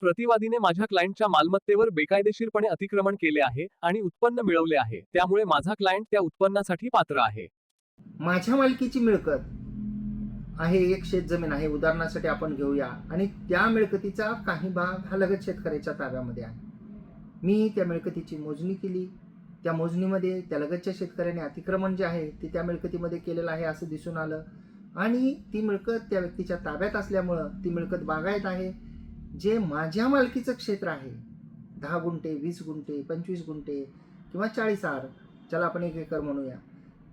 प्रतिवादीने माझ्या क्लायंटच्या मालमत्तेवर बेकायदेशीरपणे अतिक्रमण केले आहे आणि उत्पन्न मिळवले आहे, त्यामुळे माझा क्लायंट त्या उत्पन्नासाठी पात्र आहे. माझ्या मालकीची मिळकत आहे, एक शेतजमीन आहे उदाहरणासाठी आपण घेऊया, आणि त्या मिळकतीचा काही भाग हा लगत शेतकऱ्याच्या ताब्यामध्ये आहे. मी त्या मिळकतीची मोजणी केली, त्या मोजणीमध्ये त्या लगतच्या शेतकऱ्याने अतिक्रमण जे आहे ते त्या मिळकतीमध्ये केलेलं आहे असं दिसून आलं, आणि ती मिळकत त्या व्यक्तीच्या ताब्यात असल्यामुळं ती मिळकत बागायत आहे. जे माझ्या मालकीचं क्षेत्र आहे 10 गुंठे, 20 गुंठे, 25 गुंठे किंवा 40 आर, ज्याला आपण 1 एकर म्हणूया,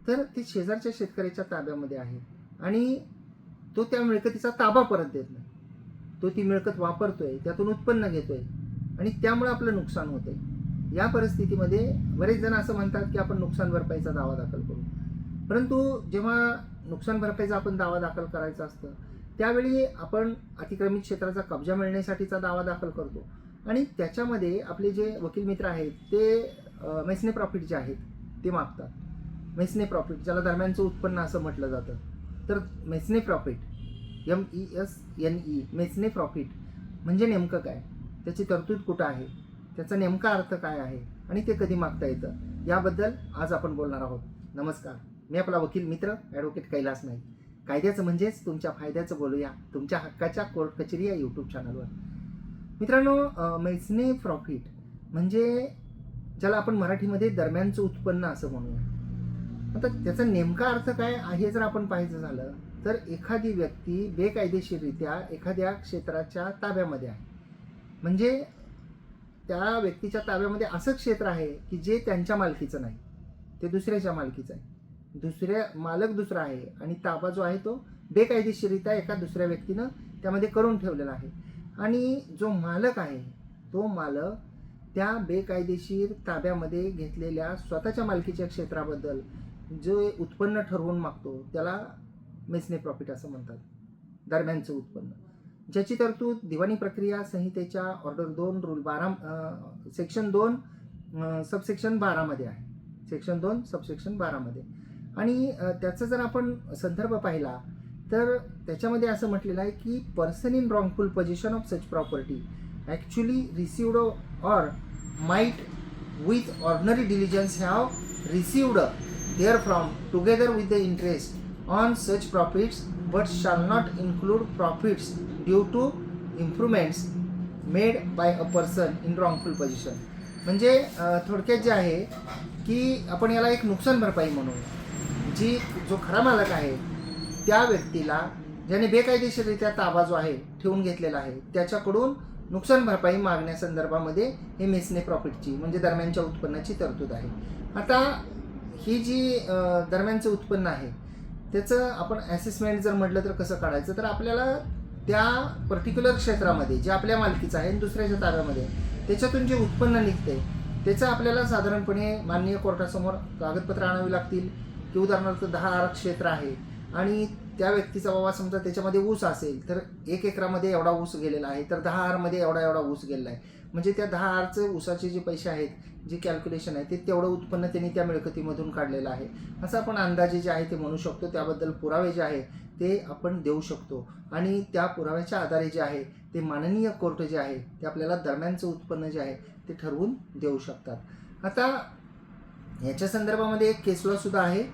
तर ते शेजारच्या शेतकऱ्याच्या ताब्यामध्ये आहे आणि तो त्या मिळकतीचा ताबा परत देत नाही. तो ती मिळकत वापरतोय, त्यातून उत्पन्न घेतोय आणि त्यामुळे आपलं नुकसान होतंय. या परिस्थितीमध्ये बरेच जण असं म्हणतात की आपण नुकसान भरपाईचा दावा दाखल करू, परंतु जेव्हा नुकसान भरपाईचा आपण दावा दाखल करायचा असतं त्यावेळी आपण अतिक्रमित क्षेत्राचा कब्जा मिळण्यासाठीचा दावा दाखल करतो, आणि त्याच्यामध्ये आपले जे वकील मित्र आहेत ते मेसने प्रॉफिट जे आहेत ते मागतात. मेसने प्रॉफिट, ज्याला दरम्यानचं उत्पन्न असं म्हटलं जातं, तर मेसने प्रॉफिट, MESNE, मेसने प्रॉफिट म्हणजे नेमकं काय, त्याची तरतूद कुठं आहे, त्याचा नेमका अर्थ काय आहे आणि ते कधी मागता येतं, याबद्दल आज आपण बोलणार आहोत. नमस्कार, मी आपला वकील मित्र ॲडव्होकेट कैलास नाईक. कायद्याचं म्हणजेच तुमच्या फायद्याचं बोलूया तुमच्या हक्काच्या कोर्ट कचेरी या यूट्यूब चॅनलवर. मित्रांनो, मेसने प्रॉफिट म्हणजे ज्याला आपण मराठीमध्ये दरम्यानचं उत्पन्न असं म्हणूया. आता त्याचा नेमका अर्थ काय आहे जर आपण पाहायचं झालं तर एखादी व्यक्ती बेकायदेशीररित्या एखाद्या क्षेत्राच्या ताब्यामध्ये आहे, म्हणजे त्या व्यक्तीच्या ताब्यामध्ये असं क्षेत्र आहे की जे त्यांच्या मालकीचं नाही, ते दुसऱ्याच्या मालकीचं आहे. मालक दुसरा आहे आणि ताबा जो आहे तो बेकायदेशीररित्या एका दुसऱ्या व्यक्तीनं त्यामध्ये करून ठेवलेला आहे, आणि जो मालक आहे तो मालक त्या बेकायदेशीर ताब्यामध्ये घेतलेल्या स्वतःच्या मालकीच्या क्षेत्राबद्दल जे उत्पन्न ठरवून मागतो त्याला मेसने प्रॉफिट असं म्हणतात, दरम्यानचं उत्पन्न, ज्याची तरतूद दिवाणी प्रक्रिया संहितेच्या ऑर्डर 2 रूल 12 सेक्शन 2 सबसेक्शन 12 मध्ये आहे, सेक्शन 2 सबसेक्शन 12 मध्ये. आणि त्याचा जर आपण संदर्भ पाहिला तर त्याच्यामध्ये असं म्हटलेलं आहे की person in wrongful possession of such property actually received or might with ordinary diligence have received therefrom together with the interest on such profits but shall not include profits due to improvements made by a person in wrongful possession. म्हणजे थोडक्यात जे आहे की आपण याला एक नुकसान भरपाई म्हणू, जी जो खरा मालक आहे त्या व्यक्तीला ज्याने बेकायदेशीररित्या ताबा जो आहे ठेवून घेतलेला आहे त्याच्याकडून नुकसान भरपाई मागण्यासंदर्भामध्ये हे मेसने प्रॉफिटची म्हणजे दरम्यानच्या उत्पन्नाची तरतूद आहे. आता ही जी दरम्यानचं उत्पन्न आहे त्याचं आपण ॲसेसमेंट जर म्हटलं तर कसं काढायचं, तर आपल्याला त्या पर्टिक्युलर क्षेत्रामध्ये जे आपल्या मालकीचं आहे आणि दुसऱ्याच्या ताब्यामध्ये त्याच्यातून जे उत्पन्न निघते त्याचं आपल्याला साधारणपणे माननीय कोर्टासमोर कागदपत्र आणावी लागतील, की उदाहरणार्थ 10 आर क्षेत्र आहे आणि त्या व्यक्तीचा बाबा समजा त्याच्यामध्ये ऊस असेल तर 1 एकरामध्ये एवढा ऊस गेलेला आहे, तर 10 आरमध्ये एवढा ऊस गेलेला आहे, म्हणजे त्या 10 आरचे ऊसाचे जे पैसे आहेत, जे कॅल्क्युलेशन आहे ते तेवढं उत्पन्न त्यांनी त्या मिळकतीमधून काढलेलं आहे असं आपण अंदाजे जे आहे ते म्हणू शकतो. त्याबद्दल पुरावे जे आहे ते आपण देऊ शकतो आणि त्या पुराव्याच्या आधारे जे आहे ते माननीय कोर्ट जे आहे ते आपल्याला दरम्यानचं उत्पन्न जे आहे ते ठरवून देऊ शकतात. आता याच्या संदर्भामध्ये एक केस लॉ सुद्धा आहे,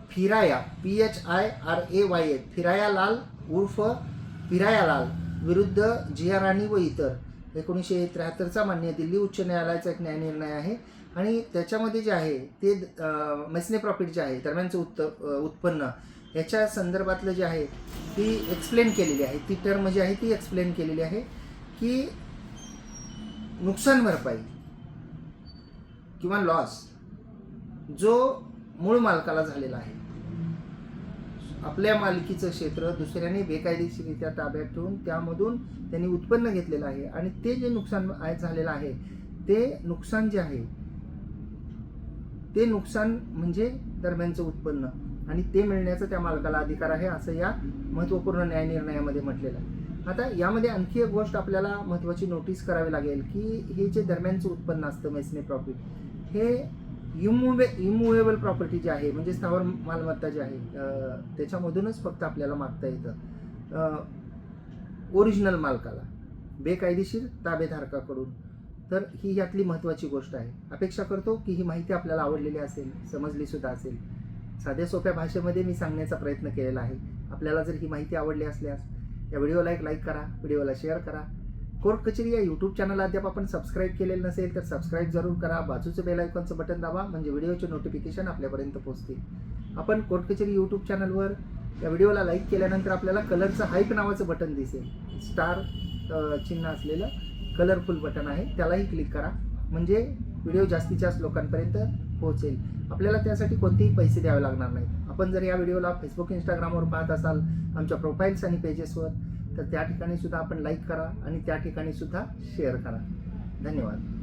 फिराया PHIRAYA फिराया लाल उर्फ फिराया लाल विरुद्ध जिया राणी व इतर 1973चा मान्य दिल्ली उच्च न्यायालयाचा एक न्यायनिर्णय आहे, आणि त्याच्यामध्ये जे आहे ते मेसने प्रॉफिट जे आहे दरम्यानचं उत्पन्न याच्या संदर्भातलं जे आहे ती एक्सप्लेन केलेली आहे, ती टर्म जी आहे ती एक्सप्लेन केलेली आहे की नुकसान भरपाई किंवा लॉस जो मूळ मालकाला झालेला आहे, आपल्या मालकीचं क्षेत्र दुसऱ्याने बेकायदेशीररित्या ताब्यात ठेवून त्यामधून त्यांनी उत्पन्न घेतलेलं आहे आणि ते जे नुकसान झालेलं आहे ते नुकसान जे आहे ते नुकसान म्हणजे दरम्यानचं उत्पन्न, आणि ते मिळण्याचा त्या मालकाला अधिकार आहे असं या महत्त्वपूर्ण न्यायनिर्णयामध्ये म्हटलेलं आहे. आता यामध्ये आणखी एक गोष्ट आपल्याला महत्त्वाची नोटीस करावी लागेल की हे जे दरम्यानचं उत्पन्न असतं मेसने प्रॉफिट हे इमूवेबल प्रॉपर्टी जी आहे म्हणजे स्थावर मालमत्ता जी आहे त्याच्यामधूनच फक्त आपल्याला मागता येतं. ओरिजिनल मालकाला, बेकायदेशीर ताबेधारकाकडून. तर ही यातली महत्त्वाची गोष्ट आहे. अपेक्षा करतो की ही माहिती आपल्याला आवडलेली असेल, समजली सुद्धा असेल. साध्या सोप्या भाषेमध्ये मी सांगण्याचा प्रयत्न केलेला आहे. आपल्याला जर ही माहिती आवडली असल्यास या व्हिडिओला एक लाईक करा, व्हिडिओला शेअर करा. कोर्ट कचेरी या यूट्यूब चॅनलला अद्याप आपण सबस्क्राईब केलेलं नसेल तर सबस्क्राईब जरूर करा. बाजूचं बेल आयकॉनचं बटन दाबा, म्हणजे व्हिडिओचे नोटिफिकेशन आपल्यापर्यंत पोहोचतील. आपण कोर्ट कचेरी यूट्यूब चॅनलवर या व्हिडिओला लाईक केल्यानंतर आपल्याला कलरचं हाईप नावाचं बटन दिसेल. स्टार चिन्ह असलेलं कलरफुल बटन आहे, त्यालाही क्लिक करा, म्हणजे व्हिडिओ जास्तीत जास्त लोकांपर्यंत पोहोचेल. आपल्याला त्यासाठी कोणतेही पैसे द्यावे लागणार नाहीत. आपण जर या व्हिडिओला फेसबुक, इंस्टाग्रामवर पाहत असाल, आमच्या प्रोफाईल्स आणि पेजेसवर, तर त्या ठिकाणी सुद्धा आपण लाईक करा आणि त्या ठिकाणी सुद्धा शेअर करा. धन्यवाद.